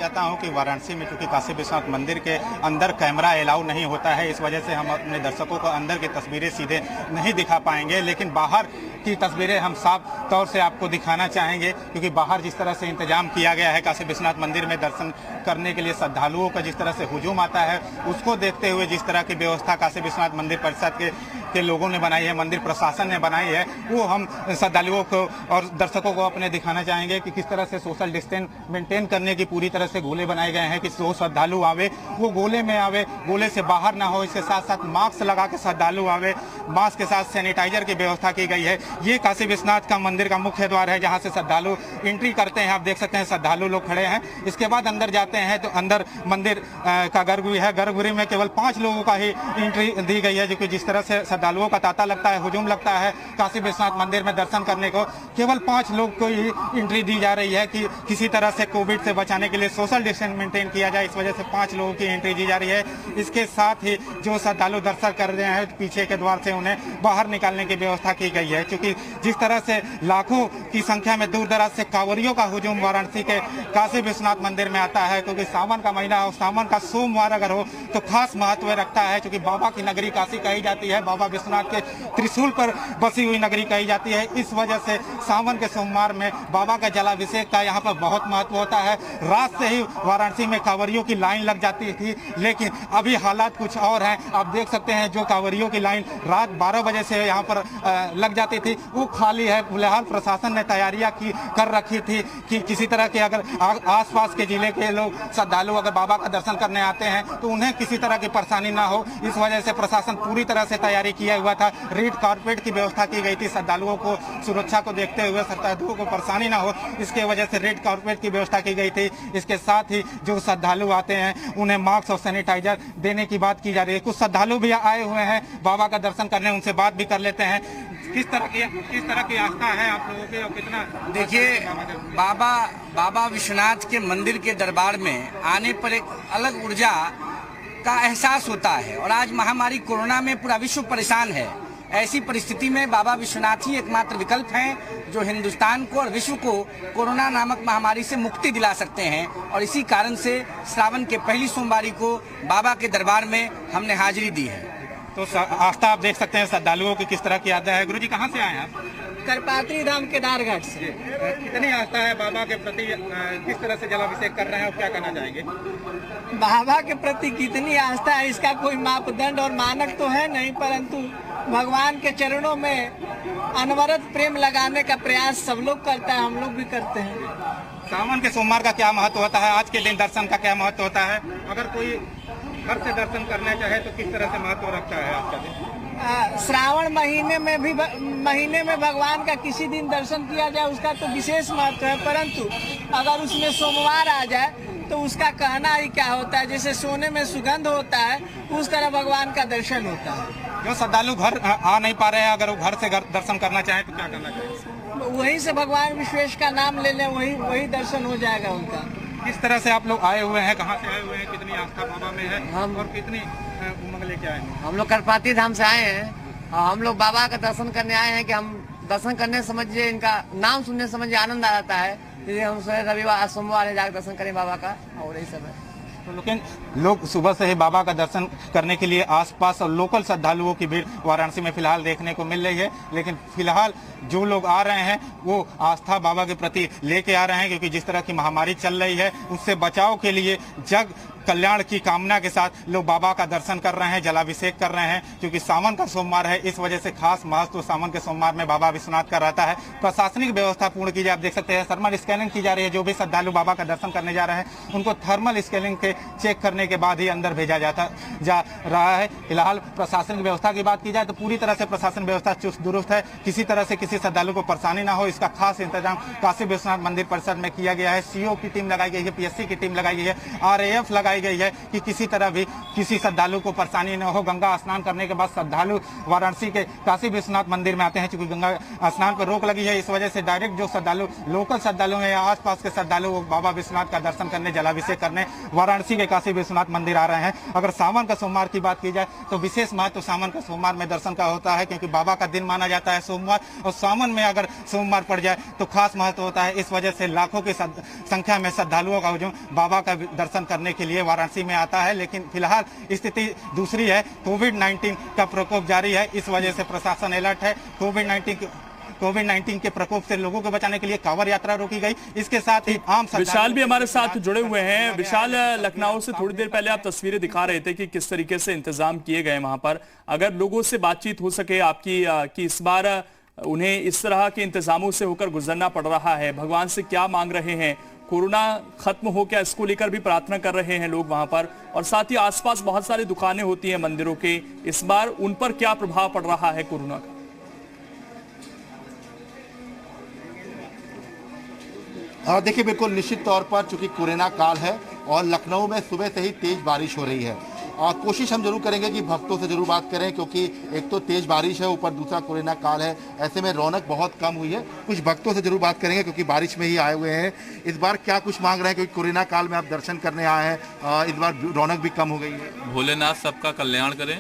चाहता हूं कि वाराणसी में चूंकि काशी विश्वनाथ मंदिर के अंदर कैमरा अलाउ नहीं होता है, इस वजह से हम अपने दर्शकों को अंदर की तस्वीरें सीधे नहीं दिखा पाएंगे, लेकिन बाहर की तस्वीरें हम साफ तौर से आपको दिखाना चाहेंगे। क्योंकि बाहर जिस तरह से इंतजाम किया गया है काशी विश्वनाथ मंदिर में दर्शन करने के लिए श्रद्धालुओं का जिस तरह से हुजूम आता है, उसको देखते हुए जिस तरह की व्यवस्था काशी विश्वनाथ मंदिर परिषद के लोगों ने बनाई है, मंदिर प्रशासन ने बनाई है, वो हम श्रद्धालुओं को और दर्शकों को अपने दिखाना चाहेंगे कि किस तरह से सोशल डिस्टेंस मेंटेन करने की पूरी तरह से गोले बनाए गए हैं कि जो श्रद्धालु आवे वो गोले में आवे, गोले से बाहर ना हो। इसके साथ साथ मास्क लगा के श्रद्धालु आवे, मास्क के साथ सैनिटाइजर की व्यवस्था की गई है। ये काशी विश्वनाथ का मंदिर का मुख्य द्वार है जहाँ से श्रद्धालु एंट्री करते हैं। आप देख सकते हैं श्रद्धालु लोग खड़े हैं। इसके बाद अंदर जाते हैं तो अंदर मंदिर का गर्भगृह है। गर्भगृह में केवल 5 लोगों का ही एंट्री दी गई है, जो कि जिस तरह से श्रद्धालुओं का तांता लगता है, हुजूम लगता है काशी विश्वनाथ मंदिर में दर्शन करने को, केवल 5 लोग को ही एंट्री दी जा रही है कि किसी तरह से कोविड से बचाने के लिए सोशल डिस्टेंस मेंटेन किया जाए। इस वजह से 5 लोगों की एंट्री दी जा रही है। इसके साथ ही जो श्रद्धालु दर्शन कर रहे हैं पीछे के द्वार से उन्हें बाहर निकालने की व्यवस्था की गई है। क्योंकि जिस तरह से लाखों की संख्या में दूर दराज से कांवरियों का हुजूम वाराणसी के काशी विश्वनाथ मंदिर में आता है, क्योंकि सावन का महीना हो, सावन का सोमवार अगर हो तो खास महत्व रखता है। क्योंकि बाबा की नगरी काशी कही जाती है, बाबा विश्वनाथ के त्रिशूल पर बसी हुई नगरी कही जाती है। इस वजह से सावन के सोमवार में बाबा का जलाभिषेक का यहाँ पर बहुत महत्व होता है। रात से ही वाराणसी में कांवरियों की लाइन लग जाती थी, लेकिन अभी हालात कुछ और हैं। आप देख सकते हैं जो कांवरियों की लाइन रात 12 बजे से यहाँ पर लग जाती थी वो खाली है। फिलहाल प्रशासन ने तैयारियां कर रखी थी कि किसी तरह के अगर आसपास के जिले के लोग श्रद्धालु अगर बाबा का दर्शन करने आते हैं तो उन्हें किसी तरह की परेशानी ना हो, इस वजह से प्रशासन पूरी तरह से तैयारी किया हुआ था। रेड कारपेट की व्यवस्था की गई थी श्रद्धालुओं को सुरक्षा को देखते हुए, श्रद्धालुओं को परेशानी ना हो, इसके वजह से रेड कारपेट की व्यवस्था की गई थी। इसके साथ ही जो श्रद्धालु आते हैं उन्हें मास्क और सैनिटाइजर देने की बात की जा रही है। कुछ श्रद्धालु भी आए हुए हैं बाबा का दर्शन करने, उनसे बात भी कर लेते हैं। किस तरह की आस्था है आप लोगों की और कितना? देखिए, बाबा विश्वनाथ के मंदिर के दरबार में आने पर एक अलग ऊर्जा का एहसास होता है। और आज महामारी कोरोना में पूरा विश्व परेशान है। ऐसी परिस्थिति में बाबा विश्वनाथ ही एकमात्र विकल्प हैं जो हिंदुस्तान को और विश्व को कोरोना नामक महामारी से मुक्ति दिला सकते हैं। और इसी कारण से श्रावण के पहली सोमवारी को बाबा के दरबार में हमने हाजिरी दी है। तो आस्था आप देख सकते हैं श्रद्धालुओं की किस तरह की आस्था है। गुरुजी कहाँ से आए हैं आप? करपात्री धाम केदारघाट से। कितनी आस्था है बाबा के प्रति, किस तरह से जलाभिषेक कर रहे हैं और क्या कहना चाहेंगे? बाबा के प्रति कितनी आस्था है इसका कोई मापदंड और मानक तो है नहीं, परंतु भगवान के चरणों में अनवरत प्रेम लगाने का प्रयास सब लोग करता है, हम लोग भी करते हैं। सावन के सोमवार का क्या महत्व होता है? आज के दिन दर्शन का क्या महत्व होता है? अगर कोई घर से दर्शन करना चाहे तो किस तरह से महत्व रखता है आज का दिन? श्रावण महीने में भगवान का किसी दिन दर्शन किया जाए उसका तो विशेष महत्व है, परंतु अगर उसमें सोमवार आ जाए तो उसका कहना ही क्या होता है। जैसे सोने में सुगंध होता है उस तरह भगवान का दर्शन होता है। जो श्रद्धालु घर आ नहीं पा रहे हैं, अगर वो घर से दर्शन करना चाहे तो क्या करना चाहिए? वहीं से भगवान विश्वेश का नाम ले लें, वही दर्शन हो जाएगा उनका। किस तरह से आप लोग आए हुए हैं, कहाँ से आए हुए हैं, कितनी आस्था बाबा में है और कितनी उमंग लेके आए हैं? हम लोग करपाती धाम से आए हैं और हम लोग बाबा का दर्शन करने आए हैं कि हम दर्शन करने समझिए, इनका नाम सुनने समझिए आनंद आ जाता है। इसलिए हम रविवार सोमवार है जाकर दर्शन करें बाबा का, और यही सब है। तो लेकिन लोग सुबह से ही बाबा का दर्शन करने के लिए आसपास और लोकल श्रद्धालुओं की भीड़ वाराणसी में फिलहाल देखने को मिल रही है। लेकिन फिलहाल जो लोग आ रहे हैं वो आस्था बाबा के प्रति लेके आ रहे हैं, क्योंकि जिस तरह की महामारी चल रही है उससे बचाव के लिए जग कल्याण की कामना के साथ लोग बाबा का दर्शन कर रहे हैं, जलाभिषेक कर रहे हैं। क्योंकि सावन का सोमवार है, इस वजह से खास महत्व सावन के सोमवार में बाबा विश्वनाथ का रहता है। प्रशासनिक व्यवस्था पूर्ण की जाए। आप देख सकते हैं थर्मल स्कैनिंग की जा रही है। जो भी श्रद्धालु बाबा का दर्शन करने जा रहे हैं उनको थर्मल स्कैनिंग के चेक करने के बाद ही अंदर भेजा जा रहा है। फिलहाल प्रशासनिक व्यवस्था की बात की जाए तो पूरी तरह से प्रशासन व्यवस्था चुस्त दुरुस्त है। किसी तरह से किसी श्रद्धालु को परेशानी ना हो, इसका खास इंतजाम काशी विश्वनाथ मंदिर परिसर में किया गया है। सीओ की टीम लगाई गई है, पीएससी की टीम लगाई गई है, RAF लगाई लगाई गई है कि किसी तरह भी किसी श्रद्धालु को परेशानी न हो। गंगा स्नान करने के बाद श्रद्धालु वाराणसी के काशी विश्वनाथ मंदिर में आते हैं। चूंकि गंगा स्नान पर रोक लगी है, इस वजह से डायरेक्ट जो श्रद्धालु लोकल श्रद्धालु हैं या आसपास के श्रद्धालु बाबा विश्वनाथ का दर्शन करने, जलाभिषेक करने वाराणसी के काशी विश्वनाथ मंदिर आ रहे हैं। अगर सावन का सोमवार की बात की जाए तो विशेष महत्व सावन का सोमवार में दर्शन का होता है, क्योंकि बाबा का दिन माना जाता है सोमवार, और सावन में अगर सोमवार पड़ जाए तो खास महत्व होता है। इस वजह से लाखों की संख्या में श्रद्धालुओं का हुजूम बाबा का दर्शन करने के लिए वाराणसी में आता है। लेकिन फिलहाल स्थिति दूसरी है, कोविड-19 का प्रकोप जारी है। इस वजह से प्रशासन अलर्ट है। कोविड-19 के प्रकोप से लोगों को बचाने के लिए कांवड़ यात्रा रोकी गई। इसके साथ ही आम विशाल भी हमारे साथ जुड़े हुए हैं। विशाल, लखनऊ से थोड़ी देर पहले आप तस्वीरें दिखा रहे थे कि किस तरीके से इंतजाम किए गए वहां पर। अगर लोगों से बातचीत हो सके आपकी कि इस बार उन्हें इस तरह के इंतजामों से होकर गुजरना पड़ रहा है, भगवान से क्या मांग रहे हैं, कोरोना खत्म हो क्या, इसको लेकर भी प्रार्थना कर रहे हैं लोग वहां पर, और साथ ही आसपास बहुत सारी दुकानें होती हैं मंदिरों के, इस बार उन पर क्या प्रभाव पड़ रहा है कोरोना का? देखिए, बिल्कुल निश्चित तौर पर चूंकि कोरोना काल है और लखनऊ में सुबह से ही तेज बारिश हो रही है, और कोशिश हम जरूर करेंगे कि भक्तों से जरूर बात करें, क्योंकि एक तो तेज बारिश है, ऊपर दूसरा कोरोना काल है, ऐसे में रौनक बहुत कम हुई है। कुछ भक्तों से जरूर बात करेंगे क्योंकि बारिश में ही आए हुए हैं। इस बार क्या कुछ मांग रहे हैं, क्योंकि कोरोना काल में आप दर्शन करने आए हैं, इस बार रौनक भी कम हो गई है। भोलेनाथ सबका कल्याण करें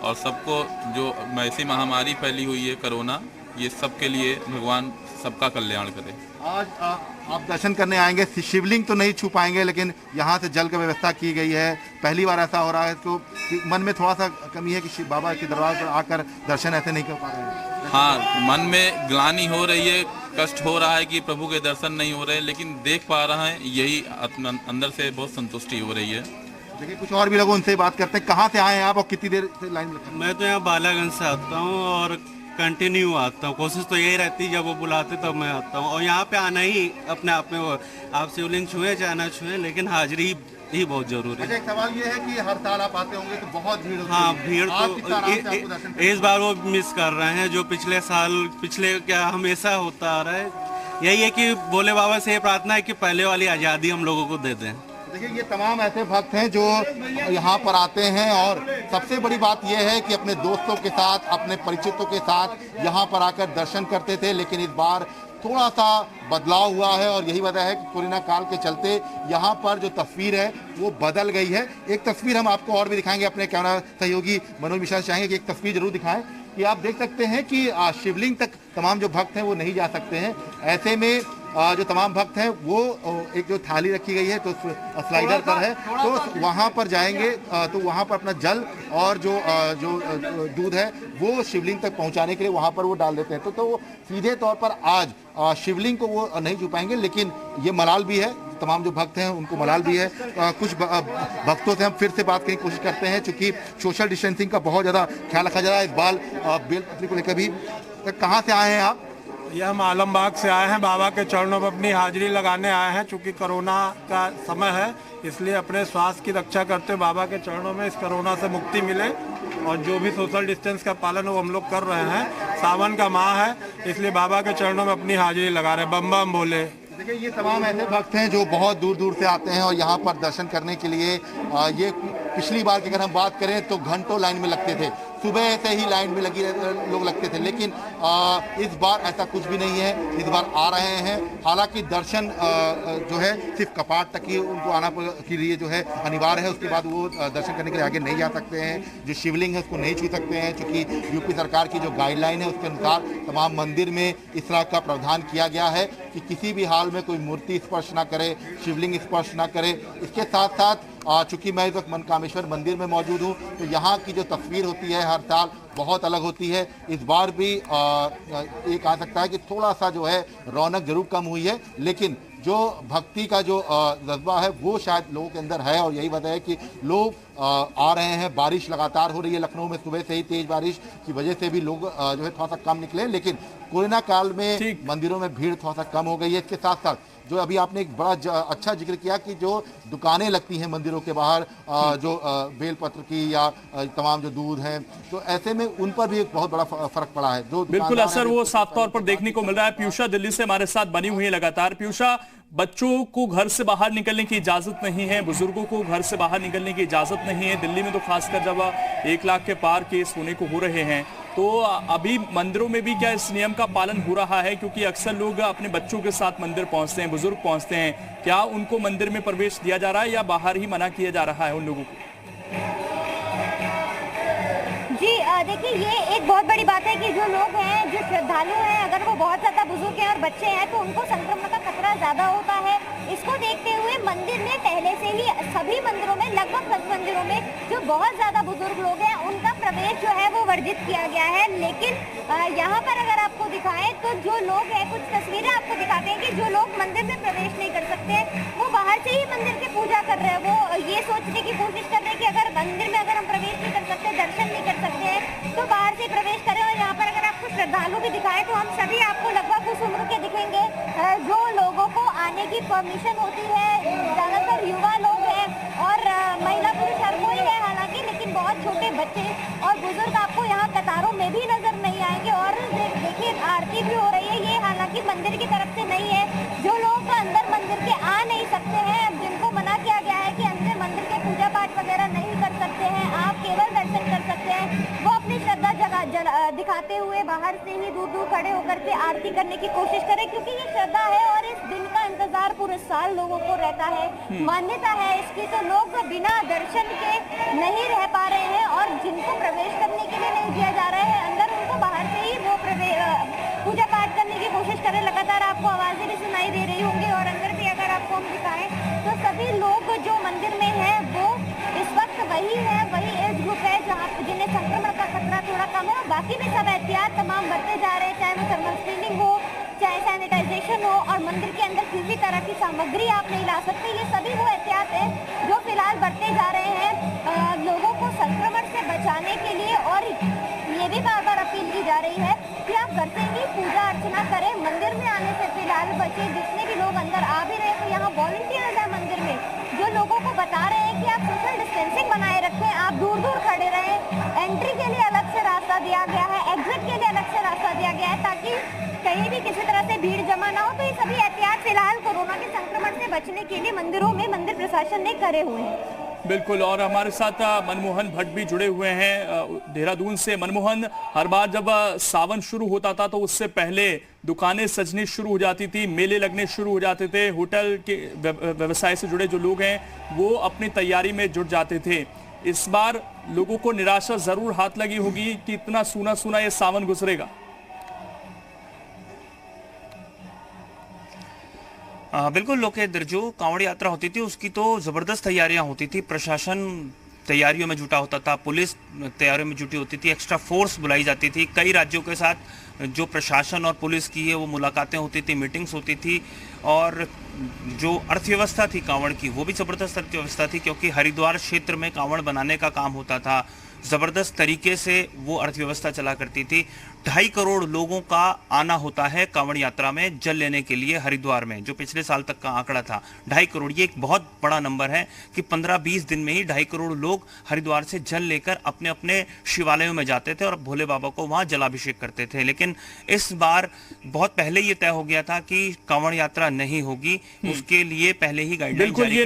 और सबको जो ऐसी महामारी फैली हुई है कोरोना, ये सबके लिए भगवान सबका कल्याण करे। आज आप दर्शन करने आएंगे, शिवलिंग तो नहीं छू पाएंगे, लेकिन यहाँ से जल की व्यवस्था की गई है। पहली बार ऐसा हो रहा है तो मन में थोड़ा सा कमी है कि बाबा के दरबार पर आकर दर्शन ऐसे नहीं कर पा रहे हैं। हाँ, मन में ग्लानि हो रही है, कष्ट हो रहा है कि प्रभु के दर्शन नहीं हो रहे, लेकिन देख पा रहे हैं, यही अंदर से बहुत संतुष्टि हो रही है। देखिए, कुछ और भी लोग उनसे बात करते हैं। कहाँ से आए हैं आप और कितनी देर से लाइन में? मैं तो यहाँ बालागंज से आता हूँ और कंटिन्यू आता हूँ। कोशिश तो यही रहती है, जब वो बुलाते तब मैं आता हूँ, और यहाँ पे आना ही अपने आप में वो, आप शिवलिंग छुए चाहे ना छुए, लेकिन हाजिरी ही बहुत जरूरी है। अच्छा, एक सवाल ये है कि हर साल आप आते होंगे तो बहुत भीड़ होती है। हाँ, भीड़ तो इस बार वो मिस कर रहे हैं, जो पिछले क्या हमेशा होता आ रहा है। यही है कि भोले बाबा से ये प्रार्थना है कि पहले वाली आज़ादी हम लोगों को दे दें। देखिए, ये तमाम ऐसे भक्त हैं जो यहाँ पर आते हैं, और सबसे बड़ी बात यह है कि अपने दोस्तों के साथ, अपने परिचितों के साथ यहाँ पर आकर दर्शन करते थे, लेकिन इस बार थोड़ा सा बदलाव हुआ है, और यही वजह है कि कोरोना काल के चलते यहाँ पर जो तस्वीर है वो बदल गई है। एक तस्वीर हम आपको और भी दिखाएंगे, अपने कैमरा सहयोगी मनोज मिश्रा चाहेंगे कि एक तस्वीर जरूर दिखाएं कि आप देख सकते हैं कि शिवलिंग तक तमाम जो भक्त हैं वो नहीं जा सकते हैं। ऐसे में जो तमाम भक्त हैं वो एक जो थाली रखी गई है तो स्लाइडर पर है, तो वहाँ पर जाएंगे तो वहाँ पर अपना जल और जो दूध है वो शिवलिंग तक पहुँचाने के लिए वहाँ पर वो डाल देते हैं। तो वो सीधे तौर पर आज शिवलिंग को वो नहीं छू पाएंगे, लेकिन ये मलाल भी है, तमाम जो भक्त हैं उनको मलाल भी है। कुछ भक्तों से हम फिर से बात करने की कोशिश करते हैं, चूँकि सोशल डिस्टेंसिंग का बहुत ज़्यादा ख्याल रखा जा रहा है। इस बार बेलपत्री को लेकर भी। कहाँ से आए हैं आप? ये हम आलमबाग से आए हैं, बाबा के चरणों में अपनी हाजिरी लगाने आए हैं। चूँकि कोरोना का समय है, इसलिए अपने स्वास्थ्य की रक्षा करते हुए बाबा के चरणों में इस कोरोना से मुक्ति मिले, और जो भी सोशल डिस्टेंस का पालन है वो हम लोग कर रहे हैं। सावन का माह है, इसलिए बाबा के चरणों में अपनी हाजिरी लगा रहे हैं। बम बम बोले। देखिए, ये तमाम ऐसे भक्त हैं जो बहुत दूर दूर से आते हैं और यहाँ पर दर्शन करने के लिए। ये पिछली बार की अगर हम बात करें तो घंटों लाइन में लगते थे, सुबह से ही लाइन में लोग लगते थे, लेकिन इस बार ऐसा कुछ भी नहीं है। इस बार आ रहे हैं, हालांकि दर्शन जो है सिर्फ कपाट तक ही उनको आना के लिए जो है अनिवार्य है, उसके बाद वो दर्शन करने के लिए आगे नहीं जा सकते हैं। जो शिवलिंग है उसको नहीं छू सकते हैं, क्योंकि यूपी सरकार की जो गाइडलाइन है उसके अनुसार तमाम मंदिर में इस तरह का प्रावधान किया गया है कि किसी भी हाल में कोई मूर्ति स्पर्श ना करे, शिवलिंग स्पर्श ना करे। इसके साथ साथ चूंकि मैं इस वक्त मनकामेश्वर मंदिर में मौजूद हूँ, तो यहाँ की जो तस्वीर होती है हर साल बहुत अलग होती है। इस बार भी ये कहा सकता है कि थोड़ा सा जो है रौनक जरूर कम हुई है, लेकिन जो भक्ति का जो जज्बा है वो शायद लोगों के अंदर है, और यही वजह है कि लोग आ रहे हैं। बारिश लगातार हो रही है लखनऊ में, सुबह से ही तेज बारिश की वजह से भी लोग जो है थोड़ा सा कम निकले, लेकिन कोरोना काल में मंदिरों में भीड़ थोड़ा सा कम हो गई है। इसके साथ साथ जो अभी आपने एक बड़ा अच्छा जिक्र किया कि जो दुकानें लगती हैं मंदिरों के बाहर, जो बेलपत्र की या तमाम जो दूध है, तो ऐसे में उन पर भी एक बहुत बड़ा फर्क पड़ा है। जो बिल्कुल असर वो साफ तौर पर देखने को मिल रहा है। पीयूषा दिल्ली से हमारे साथ बनी हुई है लगातार। पीयूषा, बच्चों को घर से बाहर निकलने की इजाजत नहीं है, बुजुर्गों को घर से बाहर निकलने की इजाजत नहीं है। दिल्ली में तो खासकर जब 1 लाख के पार केस होने को हो रहे हैं, तो अभी मंदिरों में भी क्या इस नियम का पालन हो रहा है? क्योंकि अक्सर लोग अपने बच्चों के साथ मंदिर पहुंचते हैं, बुजुर्ग पहुंचते हैं, क्या उनको मंदिर में प्रवेश दिया जा रहा है या बाहर ही मना किया जा रहा है उन लोगों को? जी देखिए, ये एक बहुत बड़ी बात है कि जो लोग हैं, जो श्रद्धालु हैं, अगर वो बहुत ज़्यादा बुजुर्ग हैं और बच्चे हैं तो उनको संक्रमण का खतरा ज़्यादा होता है। इसको देखते हुए मंदिर में पहले से ही सभी मंदिरों में, लगभग 10 मंदिरों में जो बहुत ज़्यादा बुजुर्ग लोग हैं उनका प्रवेश जो है वो वर्जित किया गया है। लेकिन यहाँ पर अगर आपको दिखाएं तो जो लोग हैं, कुछ तस्वीरें आपको दिखाते हैं कि जो लोग मंदिर में प्रवेश नहीं कर सकते, वो बाहर से ही मंदिर की पूजा कर रहे हैं। वो ये सोचने की कोशिश कर रहे हैं कि अगर मंदिर में अगर हम प्रवेश नहीं कर सकते, दर्शन नहीं कर सकते हैं, तो बाहर से प्रवेश करें। और यहाँ पर अगर आपको श्रद्धालु भी दिखाएं तो हम सभी आपको लगभग उस उम्र के दिखेंगे जो लोगों को आने की परमिशन होती है। ज्यादातर युवा लोग हैं और महिला पुरुष हर कोई है हालांकि, लेकिन बहुत छोटे बच्चे और बुजुर्ग आपको यहाँ कतारों में भी नजर नहीं आएंगे। और देखिए, आरती भी हो रही है, ये हालांकि मंदिर की तरफ से नहीं है। जो लोग अंदर मंदिर के आ नहीं सकते हैं, जिनको मना किया गया है कि अंदर मंदिर के पूजा पाठ वगैरह नहीं कर सकते हैं, आप केवल दर्शन कर सकते हैं, वो अपनी श्रद्धा दिखाते हुए बाहर से ही दूर दूर खड़े होकर के आरती करने की कोशिश करें, क्योंकि ये श्रद्धा है और इस दिन का इंतजार पूरे साल लोगों को रहता है। मान्यता है इसकी, तो लोग बिना दर्शन के नहीं रह पा रहे हैं और जिनको प्रवेश करने के लिए नहीं दिया जा रहा है अंदर, उनको बाहर से ही वो पूजा पाठ करने की कोशिश करें। लगातार आपको आवाजें भी सुनाई दे रही होंगी और अंदर भी अगर आपको हम दिखाएं तो सभी लोग जो मंदिर में हैं वो इस वक्त वही है, वही एज ग्रुप है जहाँ जिन्हें संक्रमण का खतरा थोड़ा कम है। और बाकी भी सब एहतियात तमाम बरते जा रहे हैं, चाहे वो थर्मल स्क्रीनिंग हो, चाहे सैनिटाइजेशन हो, और मंदिर के अंदर किसी तरह की सामग्री आप नहीं ला सकते। ये सभी वो एहतियात है जो फिलहाल बरते जा रहे हैं लोगों को संक्रमण से बचाने के लिए। और ये भी बार बार अपील की जा रही है कि आप घर से ही पूजा अर्चना करें, मंदिर में आने से फिलहाल बचे। जितने भी लोग अंदर आ भी रहे हैं तो यहाँ वॉलंटियर्स है मंदिर में जो लोगों को बता रहे हैं कि आप सोशल डिस्टेंसिंग बनाए रखें, आप दूर दूर खड़े रहें। एंट्री के लिए अलग से रास्ता दिया गया है, एग्जिट के लिए अलग से रास्ता दिया गया है, ताकि कहीं भी किसी तरह से भीड़ जमा ना हो। तो ये सभी एहतियात फिलहाल कोरोना के संक्रमण से बचने के लिए मंदिरों में मंदिर प्रशासन ने करे हुए हैं। बिल्कुल, और हमारे साथ मनमोहन भट्ट भी जुड़े हुए हैं देहरादून से। मनमोहन, हर बार जब सावन शुरू होता था तो उससे पहले दुकानें सजनी शुरू हो जाती थी, मेले लगने शुरू हो जाते थे, होटल के व्यवसाय से जुड़े जो लोग हैं वो अपनी तैयारी में जुट जाते थे। इस बार लोगों को निराशा जरूर हाथ लगी होगी कि इतना सूना सूना ये सावन गुजरेगा। बिल्कुल लोकेंद्र, जो कांवड़ यात्रा होती थी उसकी तो जबरदस्त तैयारियां होती थी, प्रशासन तैयारियों में जुटा होता था, पुलिस तैयारियों में जुटी होती थी, एक्स्ट्रा फोर्स बुलाई जाती थी, कई राज्यों के साथ जो प्रशासन और पुलिस की है वो मुलाकातें होती थी, मीटिंग्स होती थी। और जो अर्थव्यवस्था थी कांवड़ की वो भी ज़बरदस्त अर्थव्यवस्था थी, क्योंकि हरिद्वार क्षेत्र में कांवड़ बनाने का काम होता था, ज़बरदस्त तरीके से वो अर्थव्यवस्था चला करती थी। 2.5 करोड़ लोगों का आना होता है कांवड़ यात्रा में जल लेने के लिए हरिद्वार में, जो पिछले साल तक का आंकड़ा था 2.5 करोड़। ये एक बहुत बड़ा नंबर है कि 15-20 दिन में ही 2.5 करोड़ लोग हरिद्वार से जल लेकर अपने अपने शिवालयों में जाते थे और भोले बाबा को वहां जलाभिषेक करते थे। लेकिन इस बार बहुत पहले ये तय हो गया था कि कांवड़ यात्रा नहीं होगी, उसके लिए पहले ही गाइडलाइन जारी